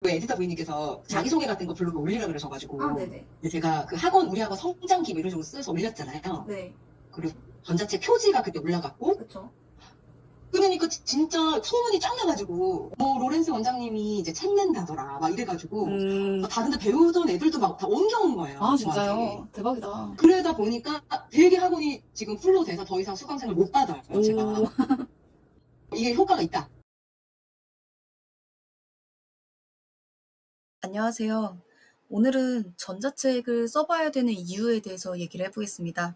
그 에디터 부인님께서 네. 자기소개 같은 거 블로그에 올리라 그러셔가지고 아, 네네. 제가 그 학원 우리 학원 성장기 뭐 이런 식으로 써서 올렸잖아요. 네. 그리고 전자책 표지가 그때 올라갔고 그쵸. 그러니까 진짜 소문이 쫙 나가지고 뭐 로렌스 원장님이 이제 책 낸다더라 막 이래가지고 다른데 배우던 애들도 막 다 옮겨온 거예요. 아, 저한테. 진짜요? 대박이다. 그러다 보니까 되게 학원이 지금 풀로 돼서 더 이상 수강생을 못 받아요. 제가. 오. 이게 효과가 있다. 안녕하세요. 오늘은 전자책을 써봐야 되는 이유에 대해서 얘기를 해보겠습니다.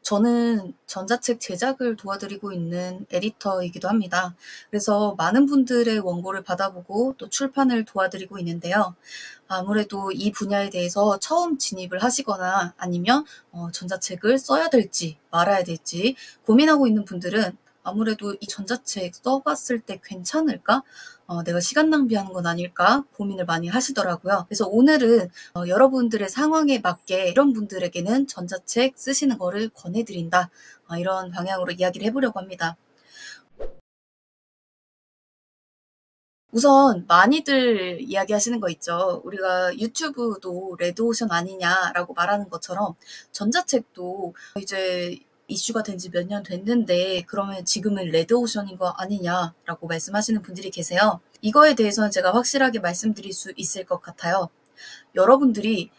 저는 전자책 제작을 도와드리고 있는 에디터이기도 합니다. 그래서 많은 분들의 원고를 받아보고 또 출판을 도와드리고 있는데요. 아무래도 이 분야에 대해서 처음 진입을 하시거나 아니면 전자책을 써야 될지 말아야 될지 고민하고 있는 분들은 아무래도 이 전자책 써봤을 때 괜찮을까? 내가 시간 낭비하는 건 아닐까? 고민을 많이 하시더라고요. 그래서 오늘은 여러분들의 상황에 맞게 이런 분들에게는 전자책 쓰시는 거를 권해드린다. 이런 방향으로 이야기를 해보려고 합니다. 우선 많이들 이야기하시는 거 있죠. 우리가 유튜브도 레드오션 아니냐라고 말하는 것처럼 전자책도 이제 이슈가 된 지 몇 년 됐는데 그러면 지금은 레드오션인 거 아니냐라고 말씀하시는 분들이 계세요. 이거에 대해서는 제가 확실하게 말씀드릴 수 있을 것 같아요. 여러분들이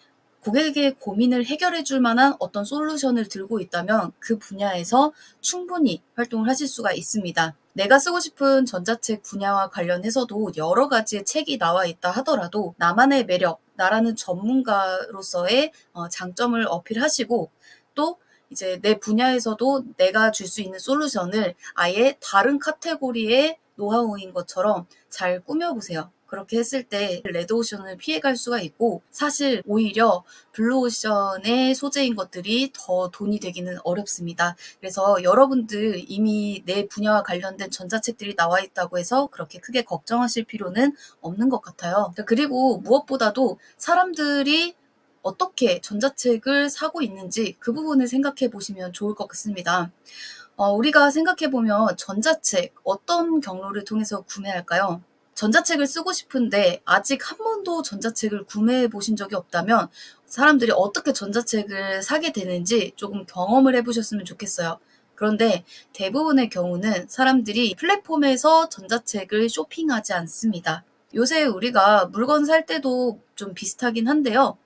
고객의 고민을 해결해 줄 만한 어떤 솔루션을 들고 있다면 그 분야에서 충분히 활동을 하실 수가 있습니다. 내가 쓰고 싶은 전자책 분야와 관련해서도 여러 가지의 책이 나와 있다 하더라도 나만의 매력, 나라는 전문가로서의 장점을 어필하시고 또 이제 내 분야에서도 내가 줄 수 있는 솔루션을 아예 다른 카테고리의 노하우인 것처럼 잘 꾸며보세요. 그렇게 했을 때 레드오션을 피해갈 수가 있고 사실 오히려 블루오션의 소재인 것들이 더 돈이 되기는 어렵습니다. 그래서 여러분들 이미 내 분야와 관련된 전자책들이 나와 있다고 해서 그렇게 크게 걱정하실 필요는 없는 것 같아요. 그리고 무엇보다도 사람들이 어떻게 전자책을 사고 있는지 그 부분을 생각해 보시면 좋을 것 같습니다. 우리가 생각해 보면 전자책 어떤 경로를 통해서 구매할까요? 전자책을 쓰고 싶은데 아직 한 번도 전자책을 구매해 보신 적이 없다면 사람들이 어떻게 전자책을 사게 되는지 조금 경험을 해보셨으면 좋겠어요. 그런데 대부분의 경우는 사람들이 플랫폼에서 전자책을 쇼핑하지 않습니다. 요새 우리가 물건 살 때도 좀 비슷하긴 한데요.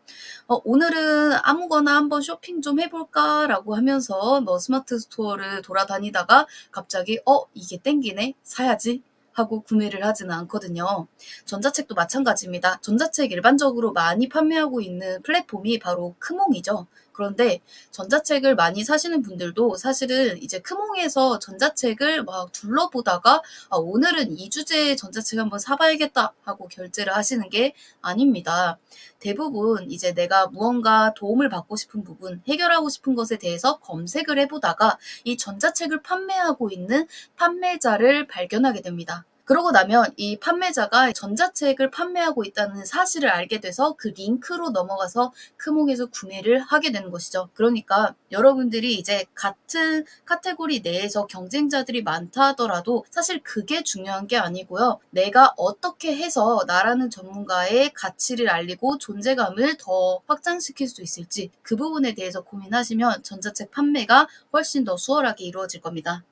오늘은 아무거나 한번 쇼핑 좀 해볼까라고 하면서 스마트 스토어를 돌아다니다가 갑자기 이게 땡기네? 사야지? 하고 구매를 하지는 않거든요. 전자책도 마찬가지입니다. 전자책 일반적으로 많이 판매하고 있는 플랫폼이 바로 크몽이죠. 그런데 전자책을 많이 사시는 분들도 사실은 이제 크몽에서 전자책을 막 둘러보다가 오늘은 이 주제의 전자책 한번 사봐야겠다 하고 결제를 하시는 게 아닙니다. 대부분 이제 내가 무언가 도움을 받고 싶은 부분, 해결하고 싶은 것에 대해서 검색을 해보다가 이 전자책을 판매하고 있는 판매자를 발견하게 됩니다. 그러고 나면 이 판매자가 전자책을 판매하고 있다는 사실을 알게 돼서 그 링크로 넘어가서 크몽에서 구매를 하게 되는 것이죠. 그러니까 여러분들이 이제 같은 카테고리 내에서 경쟁자들이 많다 하더라도 사실 그게 중요한 게 아니고요. 내가 어떻게 해서 나라는 전문가의 가치를 알리고 존재감을 더 확장시킬 수 있을지 그 부분에 대해서 고민하시면 전자책 판매가 훨씬 더 수월하게 이루어질 겁니다.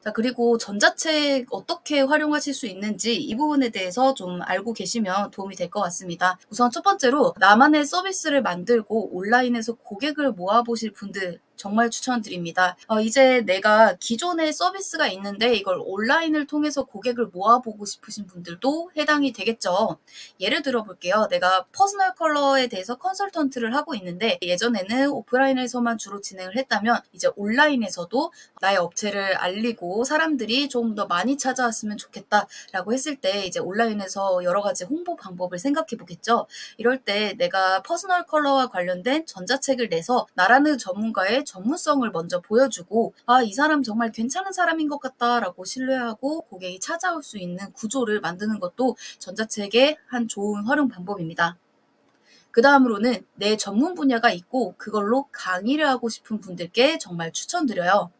자, 그리고 전자책 어떻게 활용하실 수 있는지 이 부분에 대해서 좀 알고 계시면 도움이 될 것 같습니다. 우선 첫 번째로 나만의 서비스를 만들고 온라인에서 고객을 모아보실 분들 정말 추천드립니다. 이제 내가 기존의 서비스가 있는데 이걸 온라인을 통해서 고객을 모아보고 싶으신 분들도 해당이 되겠죠. 예를 들어 볼게요. 내가 퍼스널 컬러에 대해서 컨설턴트를 하고 있는데 예전에는 오프라인에서만 주로 진행을 했다면 이제 온라인에서도 나의 업체를 알리고 사람들이 좀 더 많이 찾아왔으면 좋겠다라고 했을 때 이제 온라인에서 여러 가지 홍보 방법을 생각해 보겠죠. 이럴 때 내가 퍼스널 컬러와 관련된 전자책을 내서 나라는 전문가의 전문성을 먼저 보여주고 이 사람 정말 괜찮은 사람인 것 같다라고 신뢰하고 고객이 찾아올 수 있는 구조를 만드는 것도 전자책의 한 좋은 활용 방법입니다. 그 다음으로는 내 전문 분야가 있고 그걸로 강의를 하고 싶은 분들께 정말 추천드려요.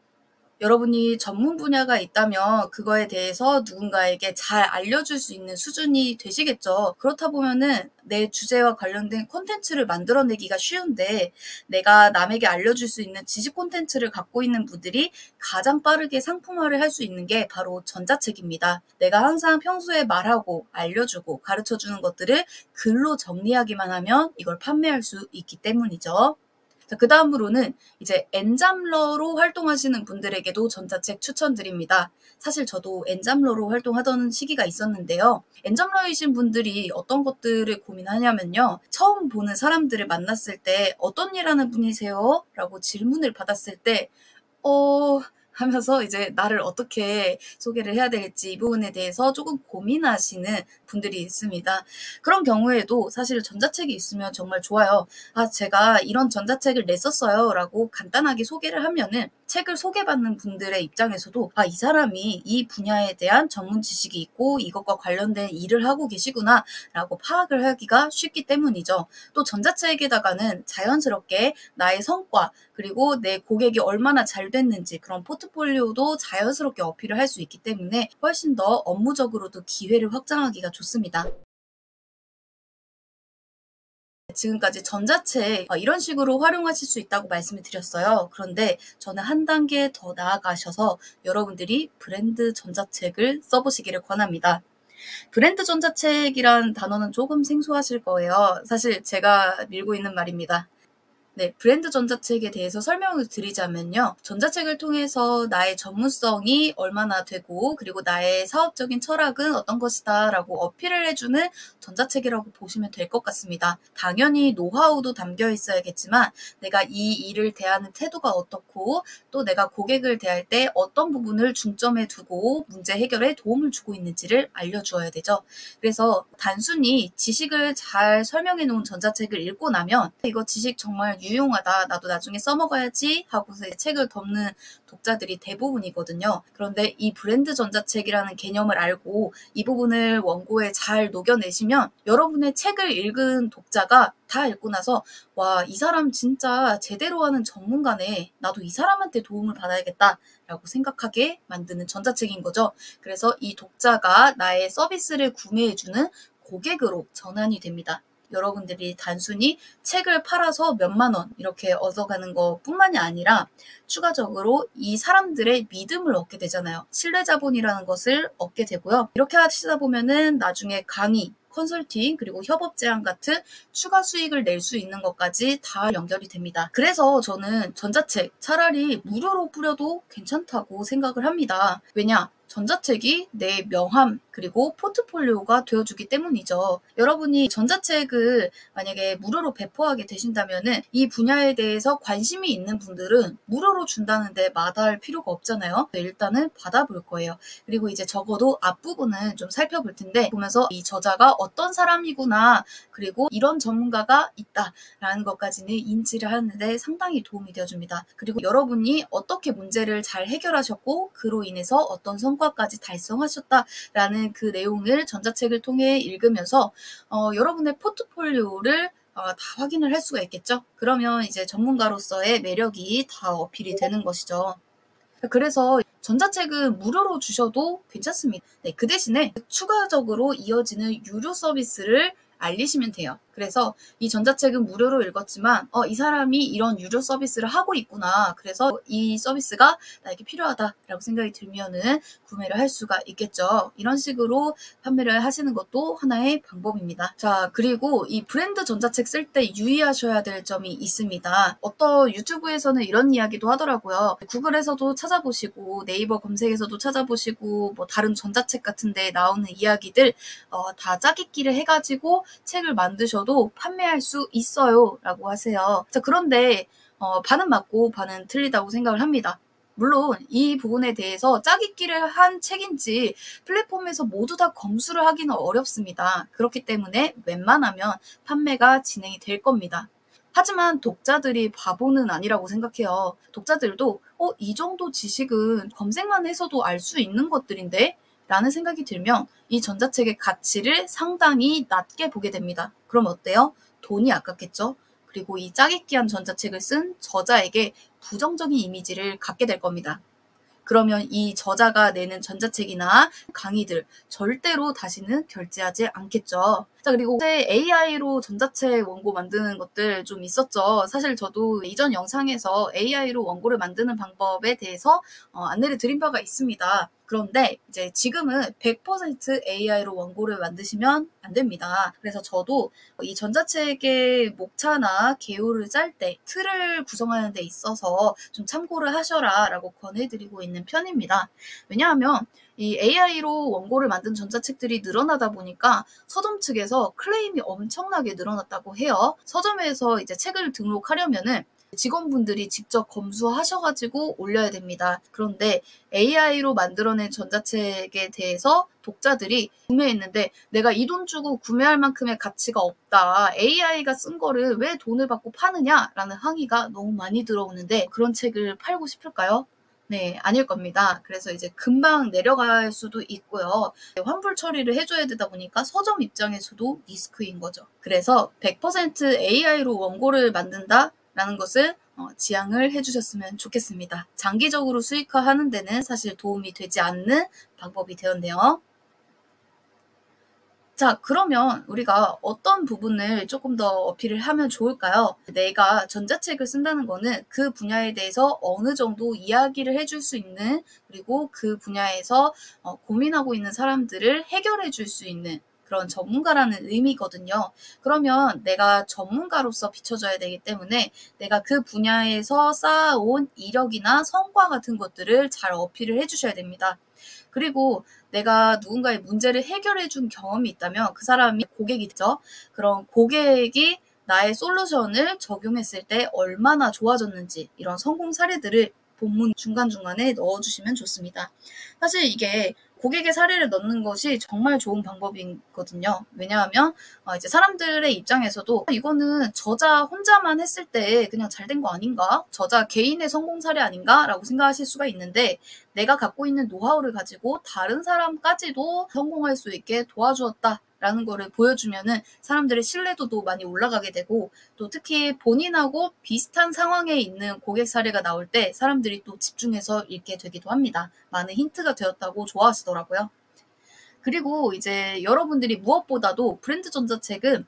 여러분이 전문 분야가 있다면 그거에 대해서 누군가에게 잘 알려줄 수 있는 수준이 되시겠죠. 그렇다 보면은 내 주제와 관련된 콘텐츠를 만들어내기가 쉬운데, 내가 남에게 알려줄 수 있는 지식 콘텐츠를 갖고 있는 분들이 가장 빠르게 상품화를 할 수 있는 게 바로 전자책입니다. 내가 항상 평소에 말하고 알려주고 가르쳐주는 것들을 글로 정리하기만 하면 이걸 판매할 수 있기 때문이죠. 자, 그 다음으로는 이제 엔잡러로 활동하시는 분들에게도 전자책 추천드립니다. 사실 저도 엔잡러로 활동하던 시기가 있었는데요. 엔잡러이신 분들이 어떤 것들을 고민하냐면요. 처음 보는 사람들을 만났을 때 어떤 일 하는 분이세요? 라고 질문을 받았을 때 하면서 이제 나를 어떻게 소개를 해야 될지 이 부분에 대해서 조금 고민하시는 분들이 있습니다. 그런 경우에도 사실 전자책이 있으면 정말 좋아요. 제가 이런 전자책을 냈었어요 라고 간단하게 소개를 하면은 책을 소개받는 분들의 입장에서도 이 사람이 이 분야에 대한 전문 지식이 있고 이것과 관련된 일을 하고 계시구나 라고 파악을 하기가 쉽기 때문이죠. 또 전자책에다가는 자연스럽게 나의 성과, 그리고 내 고객이 얼마나 잘 됐는지 그런 포트폴리오도 자연스럽게 어필을 할 수 있기 때문에 훨씬 더 업무적으로도 기회를 확장하기가 좋습니다. 지금까지 전자책 이런 식으로 활용하실 수 있다고 말씀을 드렸어요. 그런데 저는 한 단계 더 나아가셔서 여러분들이 브랜드 전자책을 써보시기를 권합니다. 브랜드 전자책이란 단어는 조금 생소하실 거예요. 사실 제가 밀고 있는 말입니다. 네, 브랜드 전자책에 대해서 설명을 드리자면요. 전자책을 통해서 나의 전문성이 얼마나 되고, 그리고 나의 사업적인 철학은 어떤 것이다 라고 어필을 해주는 전자책이라고 보시면 될 것 같습니다. 당연히 노하우도 담겨 있어야겠지만 내가 이 일을 대하는 태도가 어떻고, 또 내가 고객을 대할 때 어떤 부분을 중점에 두고 문제 해결에 도움을 주고 있는지를 알려주어야 되죠. 그래서 단순히 지식을 잘 설명해 놓은 전자책을 읽고 나면 이거 지식 정말 유용하다, 나도 나중에 써먹어야지 하고서 책을 덮는 독자들이 대부분이거든요. 그런데 이 브랜드 전자책이라는 개념을 알고 이 부분을 원고에 잘 녹여내시면 여러분의 책을 읽은 독자가 다 읽고 나서 와, 이 사람 진짜 제대로 하는 전문가네, 나도 이 사람한테 도움을 받아야겠다 라고 생각하게 만드는 전자책인 거죠. 그래서 이 독자가 나의 서비스를 구매해주는 고객으로 전환이 됩니다. 여러분들이 단순히 책을 팔아서 몇만 원 이렇게 얻어가는 것뿐만이 아니라 추가적으로 이 사람들의 믿음을 얻게 되잖아요. 신뢰자본이라는 것을 얻게 되고요. 이렇게 하시다 보면은 나중에 강의, 컨설팅, 그리고 협업 제안 같은 추가 수익을 낼 수 있는 것까지 다 연결이 됩니다. 그래서 저는 전자책 차라리 무료로 뿌려도 괜찮다고 생각을 합니다. 왜냐? 전자책이 내 명함 그리고 포트폴리오가 되어주기 때문이죠. 여러분이 전자책을 만약에 무료로 배포하게 되신다면은 이 분야에 대해서 관심이 있는 분들은 무료로 준다는데 마다할 필요가 없잖아요. 일단은 받아볼 거예요. 그리고 이제 적어도 앞부분은 좀 살펴볼 텐데 보면서 이 저자가 어떤 사람이구나, 그리고 이런 전문가가 있다라는 것까지는 인지를 하는데 상당히 도움이 되어줍니다. 그리고 여러분이 어떻게 문제를 잘 해결하셨고 그로 인해서 어떤 성과까지 달성하셨다라는 그 내용을 전자책을 통해 읽으면서 여러분의 포트폴리오를 다 확인을 할 수가 있겠죠. 그러면 이제 전문가로서의 매력이 다 어필이 되는 것이죠. 그래서 전자책은 무료로 주셔도 괜찮습니다. 네, 그 대신에 추가적으로 이어지는 유료 서비스를 알리시면 돼요. 그래서 이 전자책은 무료로 읽었지만 이 사람이 이런 유료 서비스를 하고 있구나, 그래서 이 서비스가 나에게 필요하다라고 생각이 들면은 구매를 할 수가 있겠죠. 이런 식으로 판매를 하시는 것도 하나의 방법입니다. 자, 그리고 이 브랜드 전자책 쓸 때 유의하셔야 될 점이 있습니다. 어떤 유튜브에서는 이런 이야기도 하더라고요. 구글에서도 찾아보시고 네이버 검색에서도 찾아보시고 뭐 다른 전자책 같은 데 나오는 이야기들 다 짜깁기를 해가지고 책을 만드셔도 판매할 수 있어요 라고 하세요. 자, 그런데 반은 맞고 반은 틀리다고 생각을 합니다. 물론 이 부분에 대해서 짜깁기를 한 책인지 플랫폼에서 모두 다 검수를 하기는 어렵습니다. 그렇기 때문에 웬만하면 판매가 진행이 될 겁니다. 하지만 독자들이 바보는 아니라고 생각해요. 독자들도 이 정도 지식은 검색만 해서도 알 수 있는 것들인데? 라는 생각이 들면 이 전자책의 가치를 상당히 낮게 보게 됩니다. 그럼 어때요? 돈이 아깝겠죠? 그리고 이 짜깁기한 전자책을 쓴 저자에게 부정적인 이미지를 갖게 될 겁니다. 그러면 이 저자가 내는 전자책이나 강의들 절대로 다시는 결제하지 않겠죠. 자, 그리고 AI로 전자책 원고 만드는 것들 좀 있었죠. 사실 저도 이전 영상에서 AI로 원고를 만드는 방법에 대해서 안내를 드린 바가 있습니다. 그런데 이제 지금은 100% AI로 원고를 만드시면 안 됩니다. 그래서 저도 이 전자책의 목차나 개요를 짤 때 틀을 구성하는 데 있어서 좀 참고를 하셔라 라고 권해드리고 있는 편입니다. 왜냐하면 이 AI로 원고를 만든 전자책들이 늘어나다 보니까 서점 측에서 클레임이 엄청나게 늘어났다고 해요. 서점에서 이제 책을 등록하려면은 직원분들이 직접 검수하셔가지고 올려야 됩니다. 그런데 AI로 만들어낸 전자책에 대해서 독자들이 구매했는데 내가 이 돈 주고 구매할 만큼의 가치가 없다. AI가 쓴 거를 왜 돈을 받고 파느냐라는 항의가 너무 많이 들어오는데 그런 책을 팔고 싶을까요? 네, 아닐 겁니다. 그래서 이제 금방 내려갈 수도 있고요. 환불 처리를 해줘야 되다 보니까 서점 입장에서도 리스크인 거죠. 그래서 100% AI로 원고를 만든다라는 것을 지양을 해주셨으면 좋겠습니다. 장기적으로 수익화하는 데는 사실 도움이 되지 않는 방법이 되었네요. 자, 그러면 우리가 어떤 부분을 조금 더 어필을 하면 좋을까요? 내가 전자책을 쓴다는 거는 그 분야에 대해서 어느 정도 이야기를 해줄 수 있는, 그리고 그 분야에서 고민하고 있는 사람들을 해결해 줄 수 있는 그런 전문가라는 의미거든요. 그러면 내가 전문가로서 비춰져야 되기 때문에 내가 그 분야에서 쌓아온 이력이나 성과 같은 것들을 잘 어필을 해주셔야 됩니다. 그리고 내가 누군가의 문제를 해결해 준 경험이 있다면 그 사람이 고객이죠. 그럼 고객이 나의 솔루션을 적용했을 때 얼마나 좋아졌는지 이런 성공 사례들을 본문 중간중간에 넣어주시면 좋습니다. 사실 이게 고객의 사례를 넣는 것이 정말 좋은 방법이거든요. 왜냐하면 이제 사람들의 입장에서도 이거는 저자 혼자만 했을 때 그냥 잘 된 거 아닌가? 저자 개인의 성공 사례 아닌가? 라고 생각하실 수가 있는데 내가 갖고 있는 노하우를 가지고 다른 사람까지도 성공할 수 있게 도와주었다. 라는 거를 보여주면은 사람들의 신뢰도도 많이 올라가게 되고 또 특히 본인하고 비슷한 상황에 있는 고객 사례가 나올 때 사람들이 또 집중해서 읽게 되기도 합니다. 많은 힌트가 되었다고 좋아하시더라고요. 그리고 이제 여러분들이 무엇보다도 브랜드 전자책은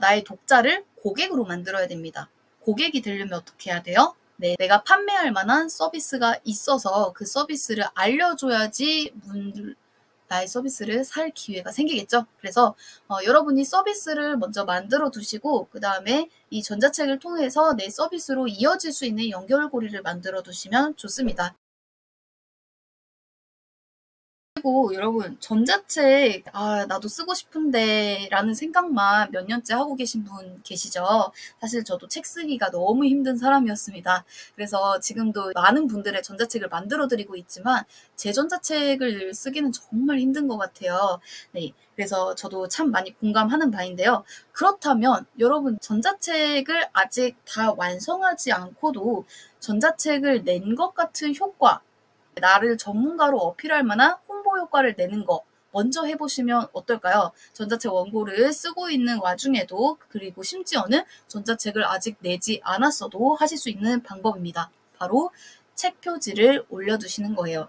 나의 독자를 고객으로 만들어야 됩니다. 고객이 되려면 어떻게 해야 돼요? 네, 내가 판매할 만한 서비스가 있어서 그 서비스를 알려줘야지 나의 서비스를 살 기회가 생기겠죠. 그래서 여러분이 서비스를 먼저 만들어 두시고 그 다음에 이 전자책을 통해서 내 서비스로 이어질 수 있는 연결고리를 만들어 두시면 좋습니다. 그리고 여러분 전자책 나도 쓰고 싶은데 라는 생각만 몇 년째 하고 계신 분 계시죠? 사실 저도 책 쓰기가 너무 힘든 사람이었습니다. 그래서 지금도 많은 분들의 전자책을 만들어 드리고 있지만 제 전자책을 쓰기는 정말 힘든 것 같아요. 네, 그래서 저도 참 많이 공감하는 바인데요. 그렇다면 여러분 전자책을 아직 다 완성하지 않고도 전자책을 낸 것 같은 효과, 나를 전문가로 어필할 만한 홍보 효과를 내는 거 먼저 해보시면 어떨까요? 전자책 원고를 쓰고 있는 와중에도 그리고 심지어는 전자책을 아직 내지 않았어도 하실 수 있는 방법입니다. 바로 책 표지를 올려두시는 거예요.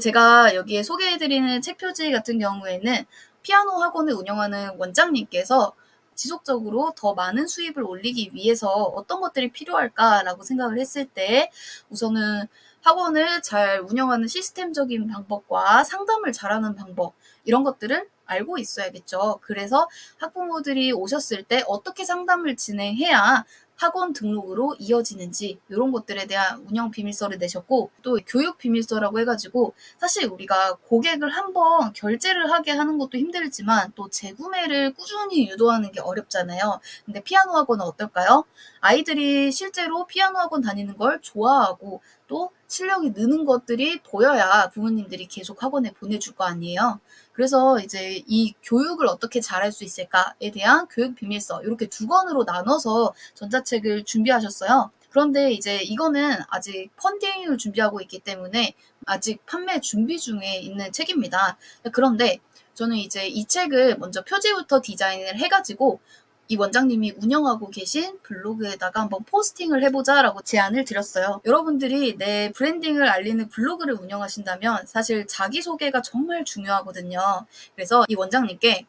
제가 여기에 소개해드리는 책 표지 같은 경우에는 피아노 학원을 운영하는 원장님께서 지속적으로 더 많은 수입을 올리기 위해서 어떤 것들이 필요할까라고 생각을 했을 때 우선은 학원을 잘 운영하는 시스템적인 방법과 상담을 잘하는 방법 이런 것들을 알고 있어야겠죠. 그래서 학부모들이 오셨을 때 어떻게 상담을 진행해야 학원 등록으로 이어지는지 이런 것들에 대한 운영 비밀서를 내셨고 또 교육 비밀서라고 해가지고 사실 우리가 고객을 한번 결제를 하게 하는 것도 힘들지만 또 재구매를 꾸준히 유도하는 게 어렵잖아요. 근데 피아노 학원은 어떨까요? 아이들이 실제로 피아노 학원 다니는 걸 좋아하고 또 실력이 느는 것들이 보여야 부모님들이 계속 학원에 보내줄 거 아니에요. 그래서 이제 이 교육을 어떻게 잘할 수 있을까에 대한 교육 비밀서 이렇게 두 권으로 나눠서 전자책을 준비하셨어요. 그런데 이제 이거는 아직 펀딩을 준비하고 있기 때문에 아직 판매 준비 중에 있는 책입니다. 그런데 저는 이제 이 책을 먼저 표지부터 디자인을 해가지고 이 원장님이 운영하고 계신 블로그에다가 한번 포스팅을 해보자라고 제안을 드렸어요. 여러분들이 내 브랜딩을 알리는 블로그를 운영하신다면 사실 자기소개가 정말 중요하거든요. 그래서 이 원장님께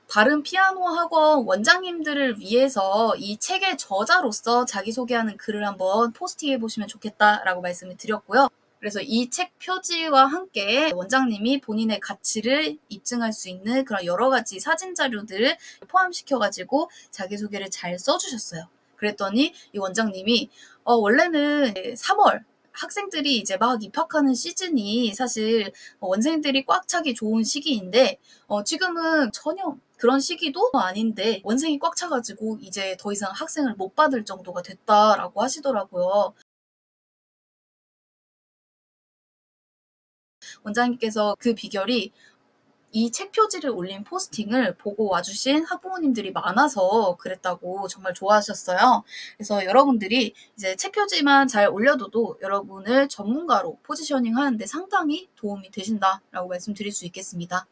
다른 피아노 학원 원장님들을 위해서 이 책의 저자로서 자기소개하는 글을 한번 포스팅해 보시면 좋겠다라고 말씀을 드렸고요. 그래서 이 책 표지와 함께 원장님이 본인의 가치를 입증할 수 있는 그런 여러 가지 사진 자료들을 포함시켜가지고 자기소개를 잘 써주셨어요. 그랬더니 이 원장님이 원래는 3월 학생들이 이제 막 입학하는 시즌이 사실 원생들이 꽉 차기 좋은 시기인데 지금은 전혀 그런 시기도 아닌데 원생이 꽉 차가지고 이제 더 이상 학생을 못 받을 정도가 됐다라고 하시더라고요. 원장님께서 그 비결이 이 책 표지를 올린 포스팅을 보고 와주신 학부모님들이 많아서 그랬다고 정말 좋아하셨어요. 그래서 여러분들이 이제 책 표지만 잘 올려둬도 여러분을 전문가로 포지셔닝 하는데 상당히 도움이 되신다라고 말씀드릴 수 있겠습니다.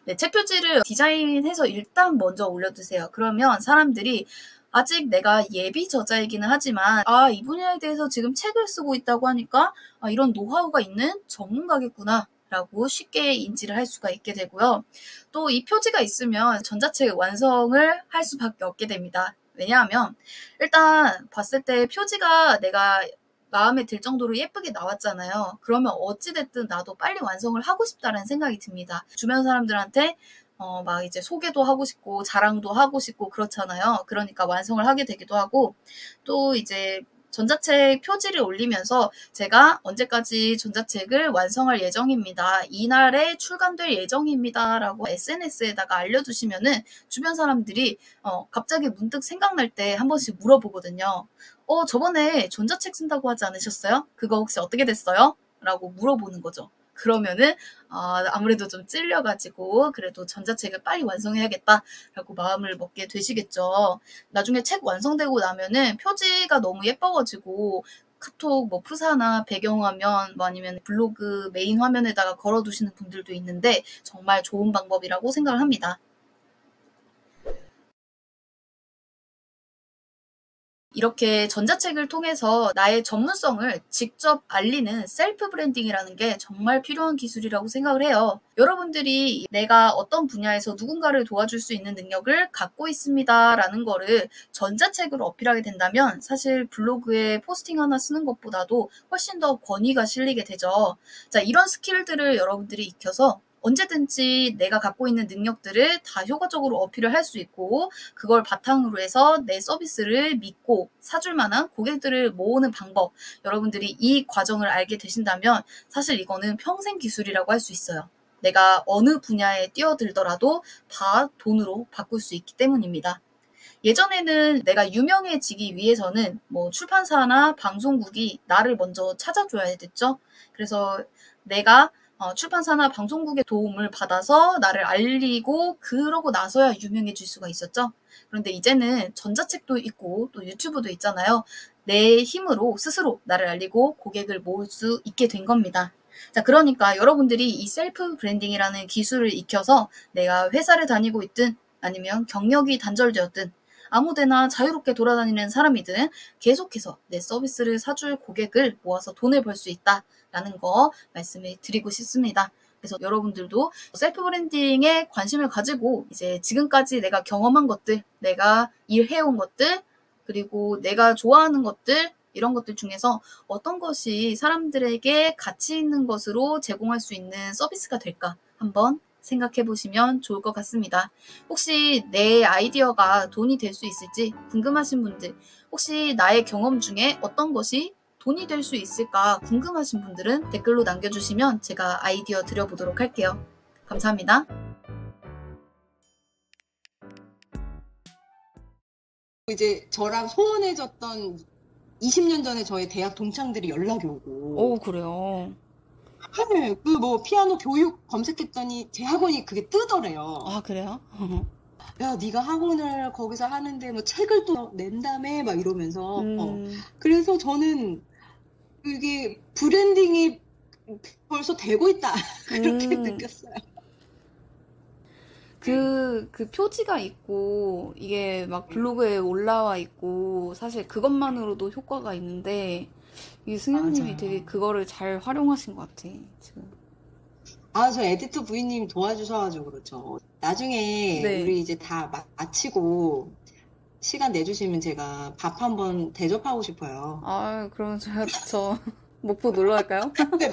네, 책 표지를 디자인해서 일단 먼저 올려두세요. 그러면 사람들이 아직 내가 예비 저자이기는 하지만 이 분야에 대해서 지금 책을 쓰고 있다고 하니까 이런 노하우가 있는 전문가겠구나 라고 쉽게 인지를 할 수가 있게 되고요. 또 이 표지가 있으면 전자책 완성을 할 수밖에 없게 됩니다. 왜냐하면 일단 봤을 때 표지가 내가 마음에 들 정도로 예쁘게 나왔잖아요. 그러면 어찌됐든 나도 빨리 완성을 하고 싶다는 생각이 듭니다. 주변 사람들한테 막 이제 소개도 하고 싶고 자랑도 하고 싶고 그렇잖아요. 그러니까 완성을 하게 되기도 하고 또 이제 전자책 표지를 올리면서 제가 언제까지 전자책을 완성할 예정입니다. 이날에 출간될 예정입니다. 라고 SNS에다가 알려주시면은 주변 사람들이 갑자기 문득 생각날 때 한 번씩 물어보거든요. 저번에 전자책 쓴다고 하지 않으셨어요? 그거 혹시 어떻게 됐어요? 라고 물어보는 거죠. 그러면은 아무래도 좀 찔려가지고 그래도 전자책을 빨리 완성해야겠다라고 마음을 먹게 되시겠죠. 나중에 책 완성되고 나면은 표지가 너무 예뻐가지고 카톡 뭐 프사나 배경화면 뭐 아니면 블로그 메인 화면에다가 걸어두시는 분들도 있는데 정말 좋은 방법이라고 생각을 합니다. 이렇게 전자책을 통해서 나의 전문성을 직접 알리는 셀프 브랜딩이라는 게 정말 필요한 기술이라고 생각을 해요. 여러분들이 내가 어떤 분야에서 누군가를 도와줄 수 있는 능력을 갖고 있습니다 라는 거를 전자책으로 어필하게 된다면 사실 블로그에 포스팅 하나 쓰는 것보다도 훨씬 더 권위가 실리게 되죠. 자, 이런 스킬들을 여러분들이 익혀서 언제든지 내가 갖고 있는 능력들을 다 효과적으로 어필을 할 수 있고 그걸 바탕으로 해서 내 서비스를 믿고 사줄 만한 고객들을 모으는 방법, 여러분들이 이 과정을 알게 되신다면 사실 이거는 평생 기술이라고 할 수 있어요. 내가 어느 분야에 뛰어들더라도 다 돈으로 바꿀 수 있기 때문입니다. 예전에는 내가 유명해지기 위해서는 뭐 출판사나 방송국이 나를 먼저 찾아줘야 됐죠. 그래서 내가 출판사나 방송국의 도움을 받아서 나를 알리고 그러고 나서야 유명해질 수가 있었죠. 그런데 이제는 전자책도 있고 또 유튜브도 있잖아요. 내 힘으로 스스로 나를 알리고 고객을 모을 수 있게 된 겁니다. 자, 그러니까 여러분들이 이 셀프 브랜딩이라는 기술을 익혀서 내가 회사를 다니고 있든 아니면 경력이 단절되었든 아무데나 자유롭게 돌아다니는 사람이든 계속해서 내 서비스를 사줄 고객을 모아서 돈을 벌 수 있다라는 거 말씀을 드리고 싶습니다. 그래서 여러분들도 셀프 브랜딩에 관심을 가지고 이제 지금까지 내가 경험한 것들, 내가 일해온 것들, 그리고 내가 좋아하는 것들, 이런 것들 중에서 어떤 것이 사람들에게 가치 있는 것으로 제공할 수 있는 서비스가 될까 한번 생각해 보시면 좋을 것 같습니다. 혹시 내 아이디어가 돈이 될 수 있을지 궁금하신 분들, 혹시 나의 경험 중에 어떤 것이 돈이 될 수 있을까 궁금하신 분들은 댓글로 남겨주시면 제가 아이디어 드려보도록 할게요. 감사합니다. 이제 저랑 소원해졌던 20년 전에 저의 대학 동창들이 연락이 오고. 그래요. 네, 그 뭐 피아노 교육 검색했더니 제 학원이 그게 뜨더래요. 그래요? 야, 네가 학원을 거기서 하는데 뭐 책을 또 낸다며 막 이러면서. 그래서 저는 이게 브랜딩이 벌써 되고 있다 그렇게 느꼈어요. 그 표지가 있고, 이게 막 블로그에 올라와 있고, 사실 그것만으로도 효과가 있는데, 이 승현님이 맞아요. 되게 그거를 잘 활용하신 것 같아, 지금. 아, 저 에디터 부인님 도와주셔가지고 그렇죠. 나중에 네. 우리 이제 다 마치고 시간 내주시면 제가 밥 한번 대접하고 싶어요. 아, 그럼 저 목포 놀러 갈까요? 네,